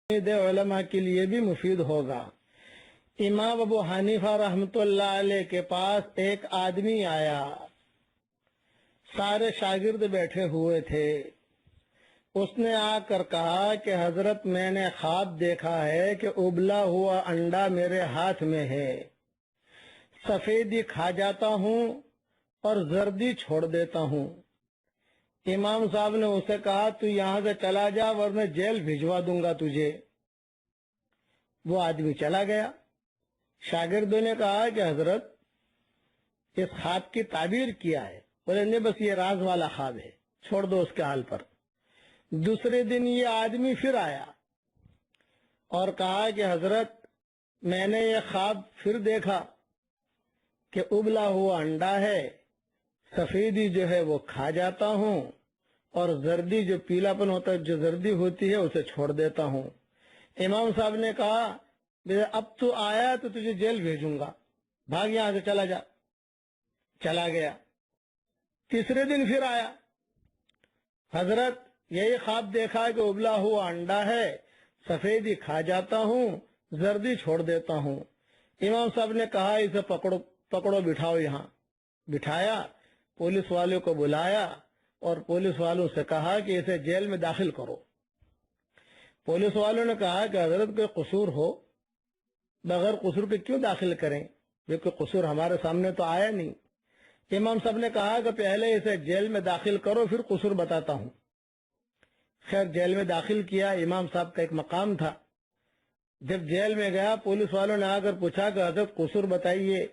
उलमा के लिए भी मुफीद होगा। इमाम अबू हनीफा रहमतुल्लाह अलैह के पास एक आदमी आया, सारे शागिर्द बैठे हुए थे। उसने आकर कहा कि हजरत मैंने ख्वाब देखा है कि उबला हुआ अंडा मेरे हाथ में है, सफेदी खा जाता हूँ और जर्दी छोड़ देता हूँ। इमाम साहब ने उसे कहा तू यहाँ से चला जा वरना जेल भिजवा दूंगा तुझे। वो आदमी चला गया। शागिर्दों ने कहा कि हजरत इस ख्वाब की ताबीर किया है। बोले नहीं, बस ये राज वाला ख्वाब है, छोड़ दो उसके हाल पर। दूसरे दिन ये आदमी फिर आया और कहा कि हजरत मैंने ये ख्वाब फिर देखा कि उबला हुआ अंडा है, सफेदी जो है वो खा जाता हूँ और जर्दी जो पीलापन होता है, जो जर्दी होती है उसे छोड़ देता हूँ। इमाम साहब ने कहा अब तू आया तो तुझे जेल भेजूंगा, भाग यहां से चला जा। चला गया। तीसरे दिन फिर आया, हजरत यही ख्वाब देखा कि उबला हुआ अंडा है, सफेदी खा जाता हूँ, जर्दी छोड़ देता हूँ। इमाम साहब ने कहा इसे पकड़ो पकड़ो बिठाओ यहाँ। बिठाया, पुलिस वालों को बुलाया और पुलिस वालों से कहा कि इसे जेल में दाखिल करो। पुलिस वालों ने कहा कि हजरत कोई कसूर हो, बगैर कसूर के क्यों दाखिल करें, क्योंकि कसूर हमारे सामने तो आया नहीं। इमाम साहब ने कहा कि पहले इसे जेल में दाखिल करो फिर कसूर बताता हूँ। खैर जेल में दाखिल किया। इमाम साहब का एक मकाम था। जब जेल में गया पुलिस वालों ने आकर पूछा कि हजरत कसूर बताइए।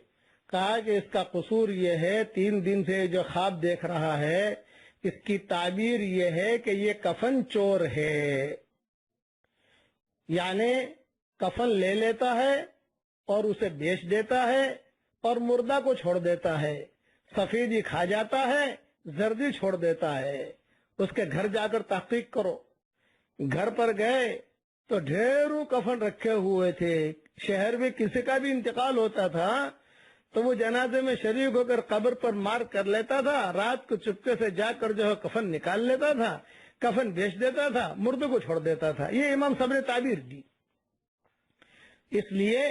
कहा कि इसका कसूर ये है, 3 दिन से जो ख्वाब देख रहा है इसकी ताबीर ये है कि ये कफन चोर है, यानी कफन ले लेता है और उसे बेच देता है और मुर्दा को छोड़ देता है, सफेदी खा जाता है, जर्दी छोड़ देता है। उसके घर जाकर तहकीक करो। घर पर गए तो ढेरों कफन रखे हुए थे। शहर में किसी का भी इंतकाल होता था तो वो जनाजे में शरीक होकर कब्र पर मार कर लेता था, रात को चुपके से जाकर जो है कफन निकाल लेता था, कफन बेच देता था, मुर्दे को छोड़ देता था। ये इमाम साहब ने ताबीर दी। इसलिए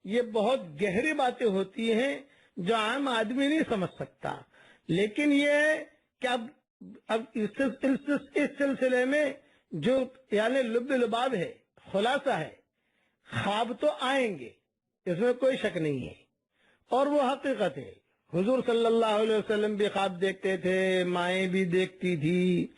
ये बहुत गहरी बातें होती हैं जो आम आदमी नहीं समझ सकता। लेकिन ये क्या अब इस सिलसिले में जो यानी लुब लुबाब है, खुलासा है, ख्वाब तो आएंगे, इसमें कोई शक नहीं है और वो हकीकत है। हुजूर सल्लल्लाहु अलैहि वसल्लम भी ख्वाब देखते थे, माएँ भी देखती थी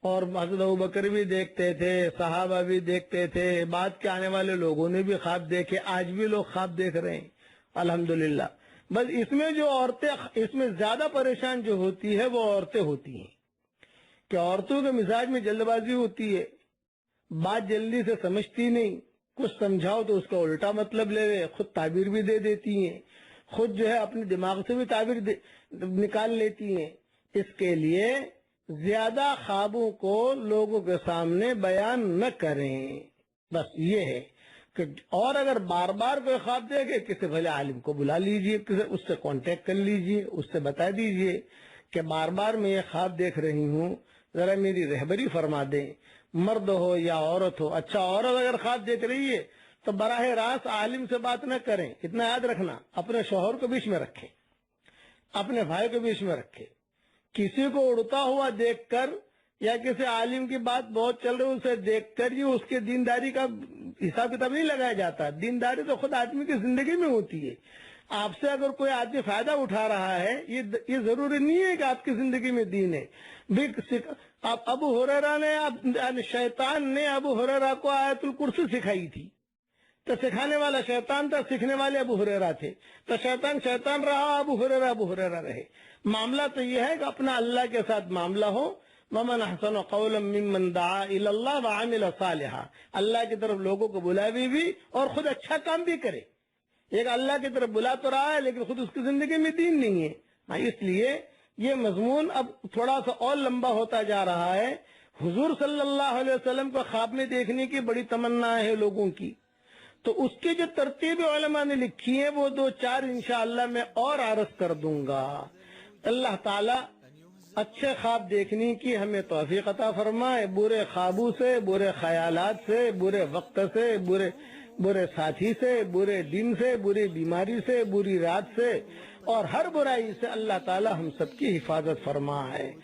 और हज़रत अबू बकर भी देखते थे, सहाबा भी देखते थे, बाद के आने वाले लोगों ने भी ख्वाब देखे, आज भी लोग ख्वाब देख रहे हैं अल्हम्दुलिल्लाह। बस इसमें जो औरतें इसमें ज्यादा परेशान जो होती है वो औरतें होती हैं कि औरतों के मिजाज में जल्दबाजी होती है, बात जल्दी से समझती नहीं, कुछ समझाओ तो उसका उल्टा मतलब ले ले, खुद ताबीर भी दे देती हैं, खुद जो है अपने दिमाग से भी ताबीर निकाल लेती हैं। इसके लिए ज्यादा ख्वाबों को लोगों के सामने बयान न करें, बस ये है कि और अगर बार बार कोई ख्वाब देखे किसी भले आलिम को बुला लीजिए, किसी उससे कांटेक्ट कर लीजिए, उससे बता दीजिए कि बार बार मैं ये ख्वाब देख रही हूँ, जरा मेरी रहबरी फरमा दें, मर्द हो या औरत हो। अच्छा, औरत अगर ख्वाब देख रही है तो बराह रास्त आलिम से बात न करें, इतना याद रखना, अपने शौहर को बीच में रखें, अपने भाई को बीच में रखें। किसी को उड़ता हुआ देखकर या किसी आलिम की बात बहुत चल रही उसे देखकर ही उसके दीनदारी का हिसाब किताब नहीं लगाया जाता। दीनदारी तो खुद आदमी की जिंदगी में होती है। आपसे अगर कोई आदमी फायदा उठा रहा है, ये जरूरी नहीं है कि आपकी जिंदगी में दीन है। आप अबू हुरैरा ने शैतान ने अबू हुरैरा को आयतुल कुर्सी सिखाई थी, तो सिखाने वाला शैतान था, सीखने वाले अबू हुरैरा थे। तो शैतान रहा, अबू हुरैरा रहे। मामला तो यह है कि अपना अल्लाह के साथ मामला हो। वमन अहसन क़ौलन मिम्मन दआ इलल्लाह व अमिल सालिहा, अल्लाह की तरफ लोगों को बुलावे भी और खुद अच्छा काम भी करे। एक अल्लाह की तरफ बुला तो रहा है लेकिन खुद उसकी जिंदगी में दीन नहीं है। हाँ, इसलिए ये मजमून अब थोड़ा सा और लंबा होता जा रहा है। हुजूर सल्लल्लाहु अलैहि वसल्लम को ख्वाब में देखने की बड़ी तमन्ना है लोगों की, तो उसकी जो तरतीब उलमा ने लिखी है वो 2-4 इंशाअल्लाह मैं और अर्ज कर दूंगा। अल्लाह ताला اچھے خواب دیکھنے کی ہمیں توفیق عطا فرمائے، برے خوابوں سے، برے خیالات سے، برے وقت سے، برے ساتھی سے، برے دن سے، بری بیماری سے، بری رات سے اور ہر برائی سے اللہ تعالی ہم سب کی حفاظت فرمائے۔